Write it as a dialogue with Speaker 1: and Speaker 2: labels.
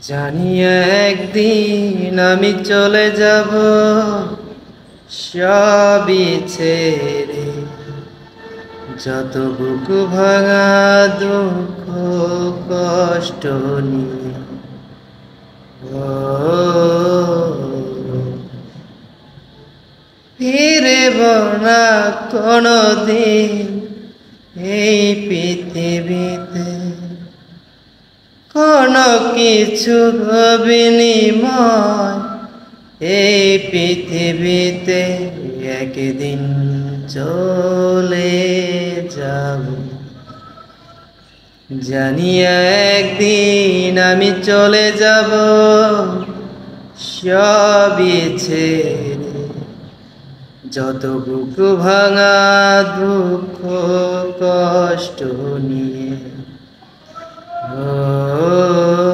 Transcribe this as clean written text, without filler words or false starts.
Speaker 1: জানি একদিন আমি চলে যাব সবই ছেড়ে, যত বুকু ভাঙা দুঃখ কষ্ট নিয়ে। ও ফিরব না কোনদিন এই পৃথিবীতে, কোনো কিছু বিনিময় এই পৃথিবীতে একদিন চলে যাব। জানি একদিন আমি চলে যাব সবই ছেড়ে, যত বুকু ভাঙা দুঃখ কষ্ট নিয়ে। ও